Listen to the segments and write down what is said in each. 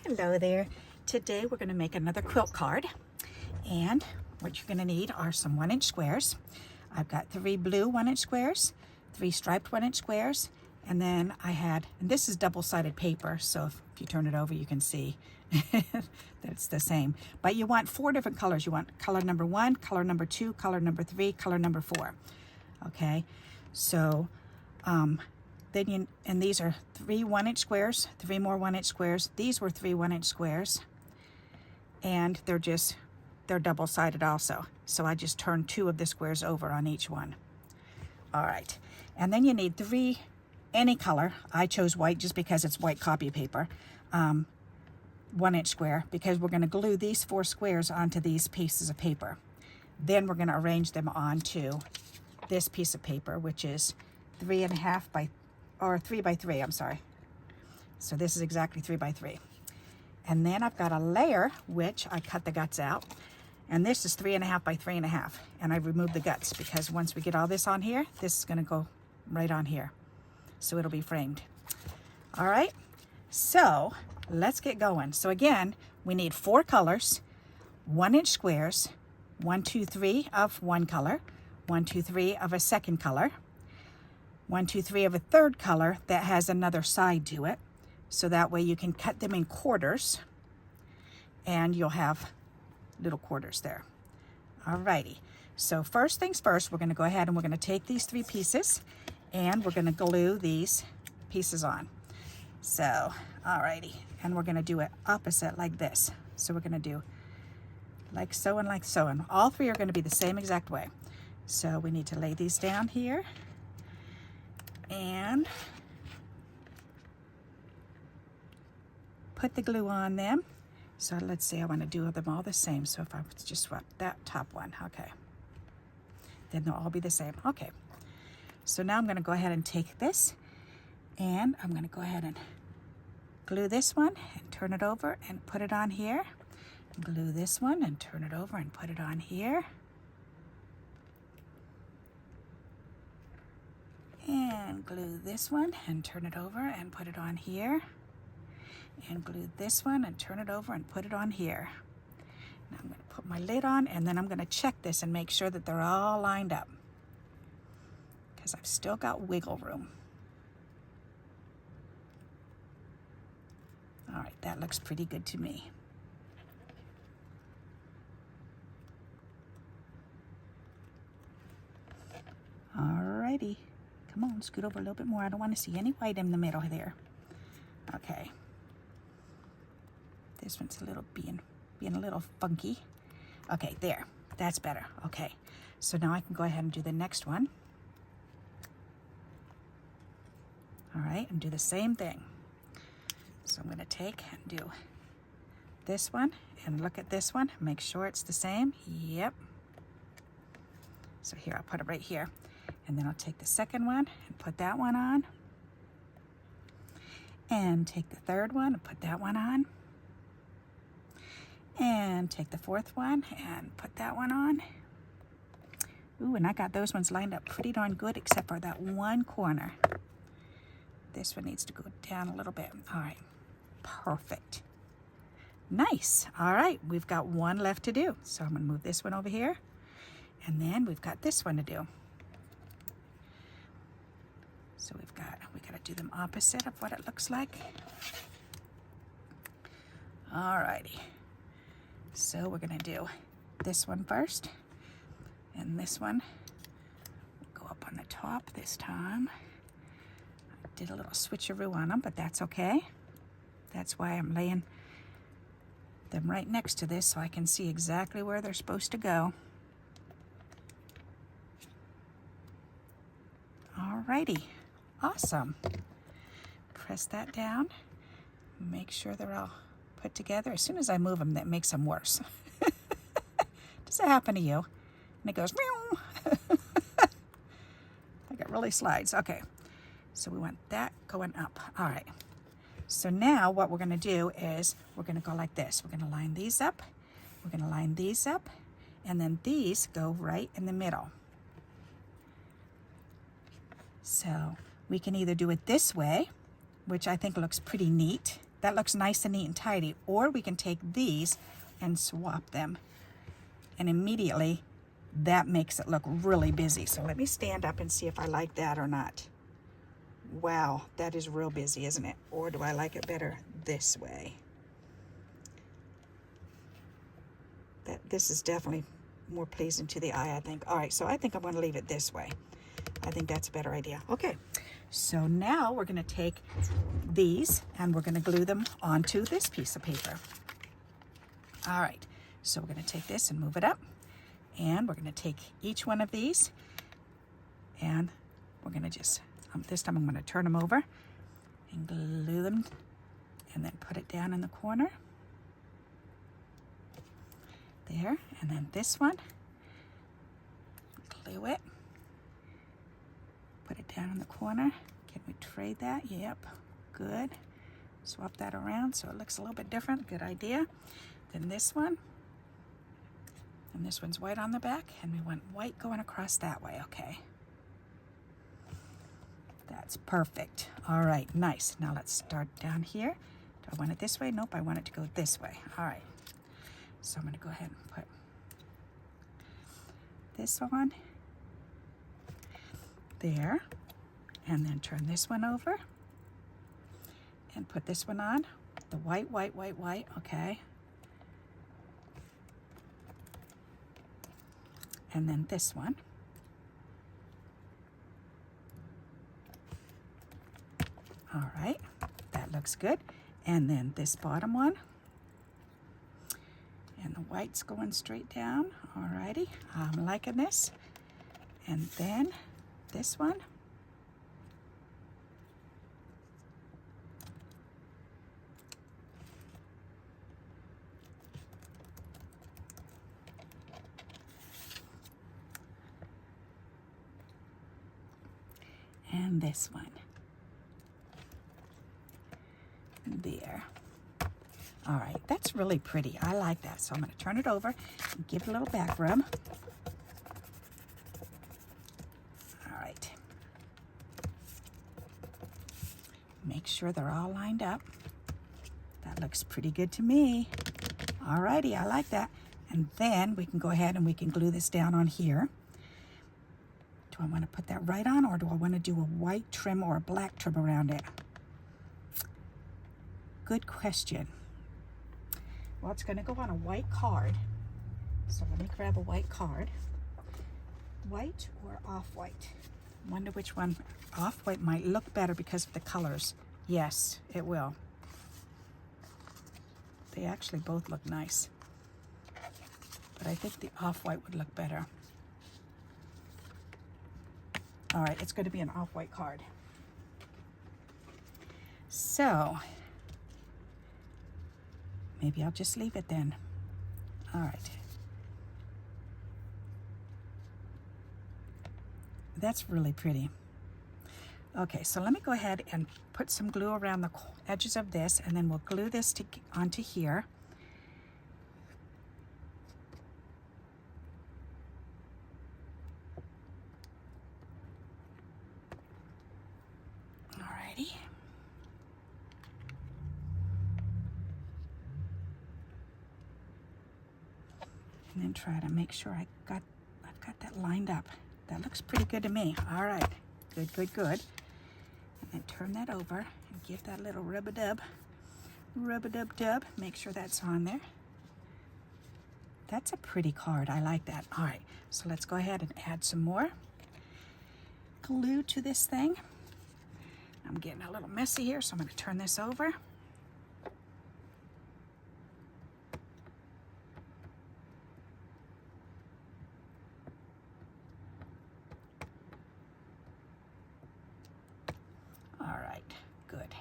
Hello there. Today we're going to make another quilt card, and what you're going to need are some 1-inch squares. I've got 3 blue 1-inch squares, 3 striped 1-inch squares, and then and this is double-sided paper, so if you turn it over you can see that it's the same. But you want 4 different colors. You want color number 1, color number 2, color number 3, color number 4. Okay, so and these are 3 1-inch squares, 3 more 1-inch squares. These were 3 1-inch squares, and they're double-sided also. So I just turned 2 of the squares over on each one. All right, and then you need 3 any color. I chose white just because it's white copy paper. 1-inch square, because we're going to glue these 4 squares onto these pieces of paper. Then we're going to arrange them onto this piece of paper, which is 3.5 by 3 by 3, I'm sorry. So this is exactly 3 by 3. And then I've got a layer, which I cut the guts out. And this is 3.5 by 3.5. And I removed the guts because once we get all this on here, this is going to go right on here. So it'll be framed. All right, so let's get going. So again, we need 4 colors, 1-inch squares, 1, 2, 3 of one color, 1, 2, 3 of a second color, 1, 2, 3 of a third color that has another side to it. So that way you can cut them in quarters and you'll have little quarters there. Alrighty, so first things first, we're going to go ahead and we're going to take these 3 pieces and we're going to glue these pieces on. So, alrighty, and we're going to do it opposite like this. So we're going to do like so and like so, and all 3 are going to be the same exact way. So we need to lay these down here and put the glue on them. So let's see, I want to do them all the same. So if I just swap that top one, okay, then they'll all be the same. Okay, so now I'm going to go ahead and take this and I'm going to go ahead and glue this one and turn it over and put it on here. Glue this one and turn it over and put it on here. And glue this one and turn it over and put it on here. And glue this one and turn it over and put it on here. Now I'm going to put my lid on and then I'm going to check this and make sure that they're all lined up, because I've still got wiggle room. All right, that looks pretty good to me. All righty. Come on, scoot over a little bit more. I don't want to see any white in the middle there. Okay. This one's being a little funky. Okay, there. That's better. Okay. So now I can go ahead and do the next one. All right, and do the same thing. So I'm going to take and do this one and look at this one. Make sure it's the same. Yep. So here, I'll put it right here. And then I'll take the second one and put that one on. And take the third one and put that one on. And take the 4th one and put that one on. Ooh, and I got those ones lined up pretty darn good except for that one corner. This one needs to go down a little bit. All right, perfect. Nice. All right, we've got one left to do. So I'm gonna move this one over here. And then we've got this one to do. So we gotta do them opposite of what it looks like. Alrighty. So we're gonna do this one first, and this one will go up on the top this time. I did a little switcheroo on them, but that's okay. That's why I'm laying them right next to this so I can see exactly where they're supposed to go. Alrighty. Awesome. Press that down. Make sure they're all put together. As soon as I move them, that makes them worse. Does that happen to you? And it goes, meow. Like it really slides. Okay. So we want that going up. All right. So now what we're going to do is we're going to go like this. We're going to line these up. We're going to line these up. And then these go right in the middle. So we can either do it this way, which I think looks pretty neat. That looks nice and neat and tidy. Or we can take these and swap them. And immediately that makes it look really busy. So let me stand up and see if I like that or not. Wow, that is real busy, isn't it? Or do I like it better this way? This is definitely more pleasing to the eye, I think. All right, so I think I'm going to leave it this way. I think that's a better idea. Okay, so now we're going to take these and we're going to glue them onto this piece of paper. All right, so we're going to take this and move it up, and we're going to take each one of these, and we're going to just, this time I'm going to turn them over and glue them, and then put it down in the corner. There, and then this one, glue it, put it down in the corner. Can we trade that? Yep, good. Swap that around so it looks a little bit different. Good idea. Then this one, and this one's white on the back, and we want white going across that way. Okay, that's perfect. All right, nice. Now let's start down here. Do I want it this way? Nope, I want it to go this way. All right. So I'm going to go ahead and put this on there, and then turn this one over and put this one on. The white, white, white, white, okay. And then this one. All right, that looks good. And then this bottom one. And the white's going straight down. Alrighty, I'm liking this. And then this one. And this one. There. All right, that's really pretty. I like that. So I'm going to turn it over and give it a little back rub. All right. Make sure they're all lined up. That looks pretty good to me. All righty, I like that. And then we can go ahead and we can glue this down on here. Do I want to put that right on, or do I want to do a white trim or a black trim around it? Good question. Well, it's going to go on a white card. So let me grab a white card. White or off-white? Wonder which one. Off-white might look better because of the colors. Yes, it will. They actually both look nice. But I think the off-white would look better. All right, it's going to be an off-white card. So maybe I'll just leave it then. All right. That's really pretty. Okay, so let me go ahead and put some glue around the edges of this, and then we'll glue this onto here. Alrighty. And then try to make sure I've got that lined up. That looks pretty good to me. All right, good, good, good. And then turn that over and give that a little rub-a-dub, rub-a-dub-dub. Make sure that's on there. That's a pretty card. I like that. All right, so let's go ahead and add some more glue to this thing. I'm getting a little messy here, so I'm going to turn this over. All right, good.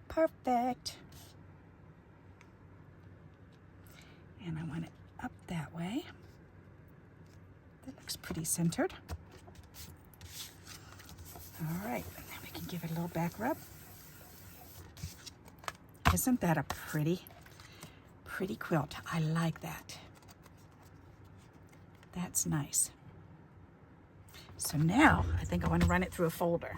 Perfect. And I want it up that way. That looks pretty centered. All right, and then we can give it a little back rub. Isn't that a pretty quilt? I like that. That's nice. So now I think I want to run it through a folder.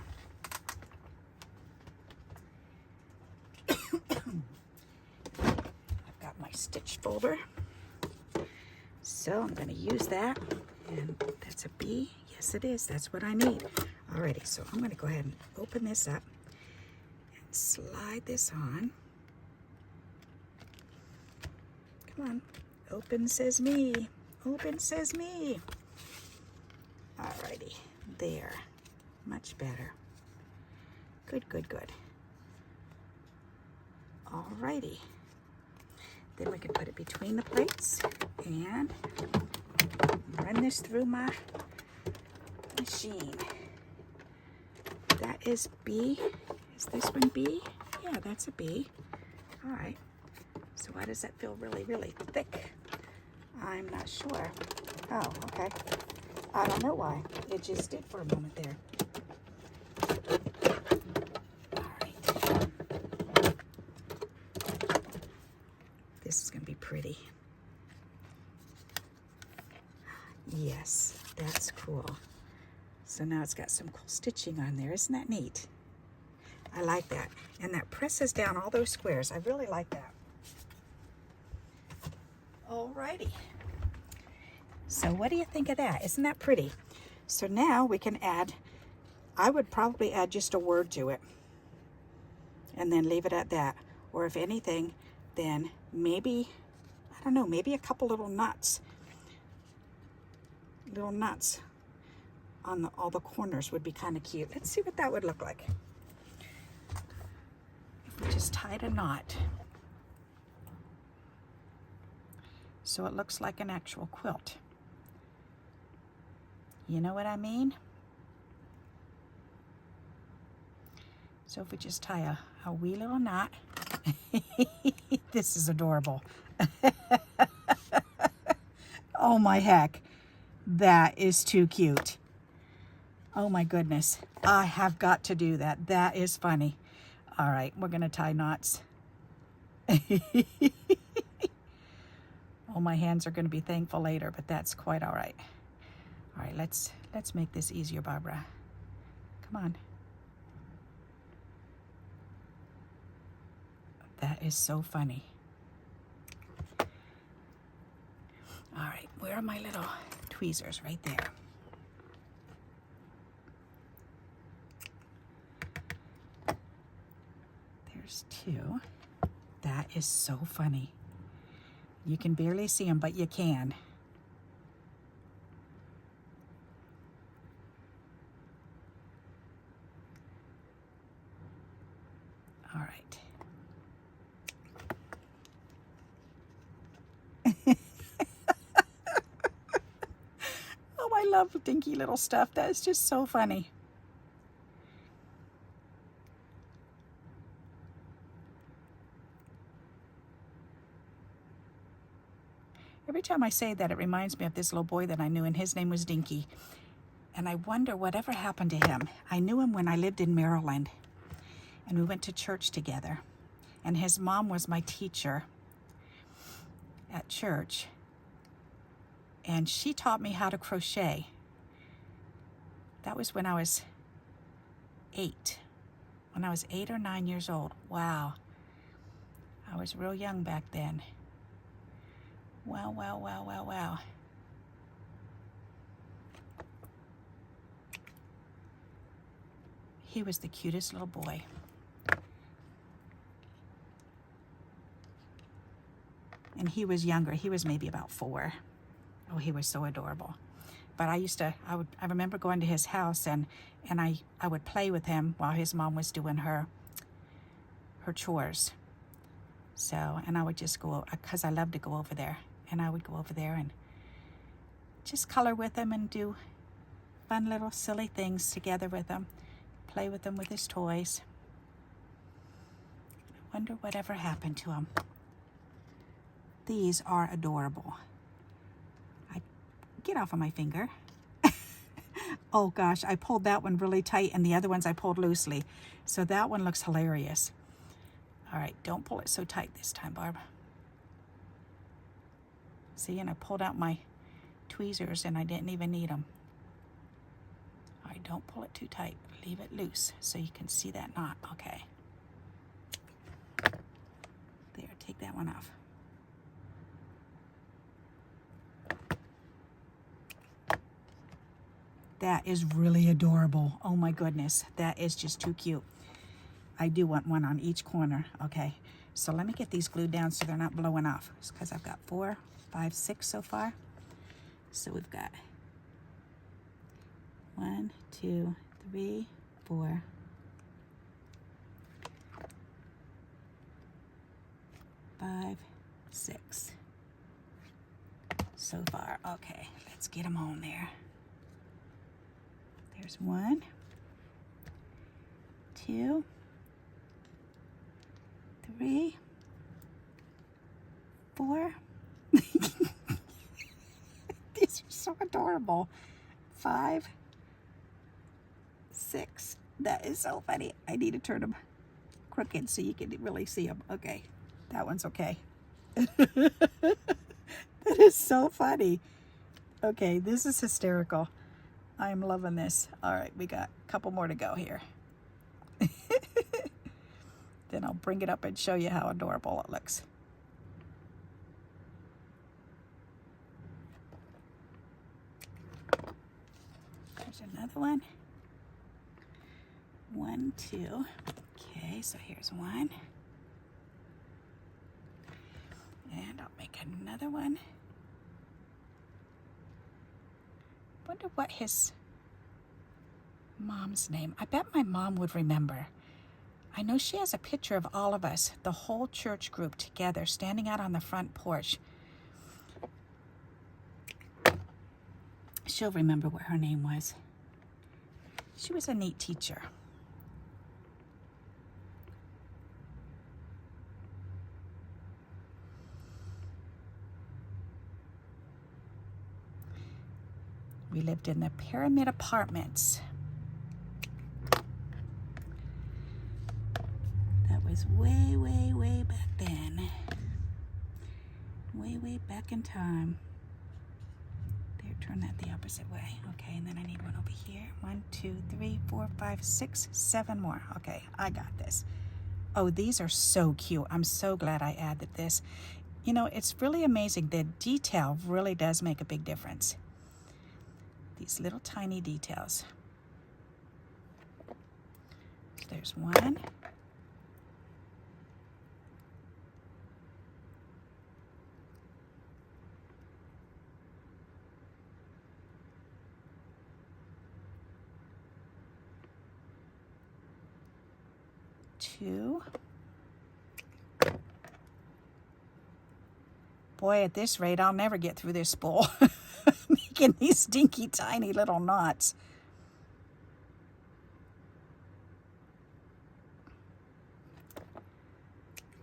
stitch folder. So I'm going to use that, and that's a B. Yes, it is. That's what I need. Alrighty, so I'm going to go ahead and open this up and slide this on. Come on, open says me. Open says me. Alrighty, there. Much better. Good, good, good. Alrighty. Then we can put it between the plates and run this through my machine. That is B. Is this one B? Yeah, that's a B. All right. So why does that feel really, really thick? I'm not sure. Oh, okay. I don't know why. It just did for a moment there. This is going to be pretty. Yes, that's cool. So now it's got some cool stitching on there. Isn't that neat? I like that. And that presses down all those squares. I really like that. Alrighty. So what do you think of that? Isn't that pretty? So now we can add, I would probably add just a word to it and then leave it at that. Or if anything, then maybe, I don't know, maybe a couple little nuts. Little nuts on all the corners would be kind of cute. Let's see what that would look like. If we just tied a knot. So it looks like an actual quilt. You know what I mean? So if we just tie a wee little knot. This is adorable. Oh my heck. That is too cute. Oh my goodness. I have got to do that. That is funny. All right, we're gonna tie knots. Oh, my hands are gonna be thankful later, but that's quite all right. All right, let's make this easier, Barbara. Come on. That is so funny. All right, where are my little tweezers? Right there. There's two. That is so funny. You can barely see them, but you can. All right. Oh, I love dinky little stuff. That is just so funny. Every time I say that, it reminds me of this little boy that I knew, and his name was Dinky. And I wonder whatever happened to him. I knew him when I lived in Maryland, and we went to church together. And his mom was my teacher at church. And she taught me how to crochet. That was when I was 8. When I was 8 or 9 years old. Wow. I was real young back then. Wow, wow, wow, wow, wow. He was the cutest little boy. And he was younger. He was maybe about 4. Oh, he was so adorable. But I remember going to his house and I would play with him while his mom was doing her chores. So, and I would just go, because I loved to go over there. And I would go over there and just color with him and do fun little silly things together with him. Play with him with his toys. I wonder whatever happened to him. These are adorable. Get off of my finger. Oh gosh, I pulled that one really tight and the other ones I pulled loosely. So that one looks hilarious. All right, don't pull it so tight this time, Barb. See, and I pulled out my tweezers and I didn't even need them. All right, don't pull it too tight. Leave it loose so you can see that knot. Okay. There, take that one off. That is really adorable. Oh my goodness, that is just too cute. I do want one on each corner. Okay, so let me get these glued down so they're not blowing off, because I've got 4, 5, 6 so far. So we've got 1, 2, 3, 4, 5, 6 so far. Okay, let's get them on there. There's 1, 2, 3, 4. These are so adorable. 5, 6. That is so funny. I need to turn them crooked so you can really see them. Okay, that one's okay. That is so funny. Okay, this is hysterical. I'm loving this. All right, we got a couple more to go here. Then I'll bring it up and show you how adorable it looks. There's another one. 1, 2. Okay, so here's 1. And I'll make another one. Wonder what his mom's name. I bet my mom would remember. I know she has a picture of all of us, the whole church group together, standing out on the front porch. She'll remember what her name was. She was a neat teacher. We lived in the Pyramid Apartments. That was way, way, way back then. Way, way back in time. There, turn that the opposite way. Okay, and then I need one over here. 1, 2, 3, 4, 5, 6, 7 more. Okay, I got this. Oh, these are so cute. I'm so glad I added this. You know, it's really amazing. The detail really does make a big difference. These little tiny details. There's 1. 2. Boy, at this rate, I'll never get through this spool. Making these stinky tiny little knots.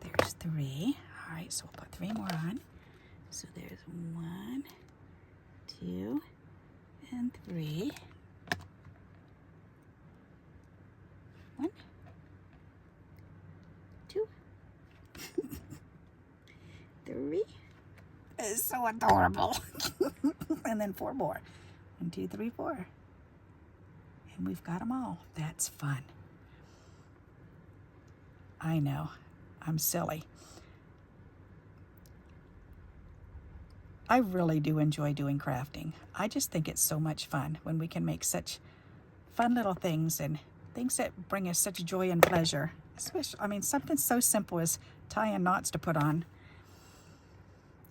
There's 3. All right, so we'll put 3 more on. So there's 1, 2, and 3. 1, 2, 3. It's so adorable. And then 4 more. 1, 2, 3, 4. And we've got them all. That's fun. I know. I'm silly. I really do enjoy doing crafting. I just think it's so much fun when we can make such fun little things and things that bring us such joy and pleasure. Especially, I mean, something so simple as tying knots to put on.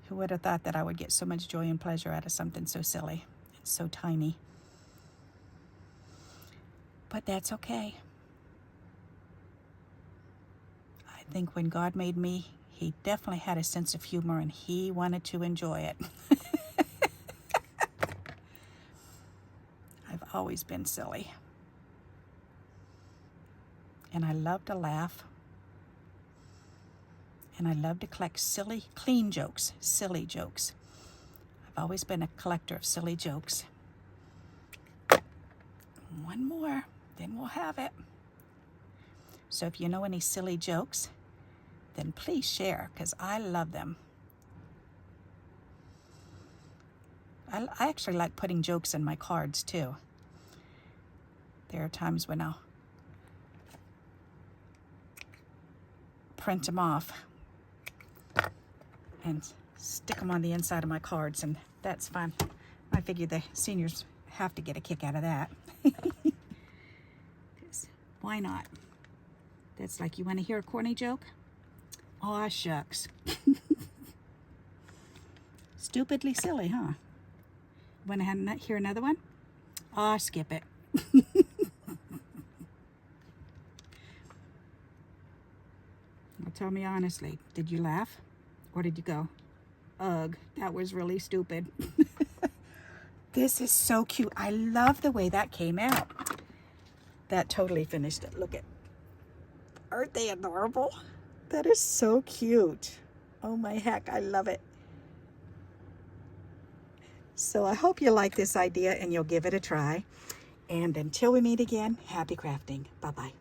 Who would have thought that I would get so much joy and pleasure out of something so silly and so tiny? But that's okay. I think when God made me, He definitely had a sense of humor and He wanted to enjoy it. I've always been silly. And I love to laugh. And I love to collect silly, clean jokes, silly jokes. I've always been a collector of silly jokes. 1 more, then we'll have it. So if you know any silly jokes, then please share, because I love them. I actually like putting jokes in my cards too. There are times when I'll print them off and stick them on the inside of my cards, and that's fun. I figure the seniors have to get a kick out of that. Why not? That's like, you want to hear a corny joke? Aw, shucks. Stupidly silly, huh? Want to hear another one? Aw, skip it. Well, tell me honestly, did you laugh? Or did you go, ugh, that was really stupid? This is so cute. I love the way that came out. That totally finished it. Look at, aren't they adorable? That is so cute. Oh my heck, I love it. So I hope you like this idea and you'll give it a try. And until we meet again, happy crafting. Bye-bye.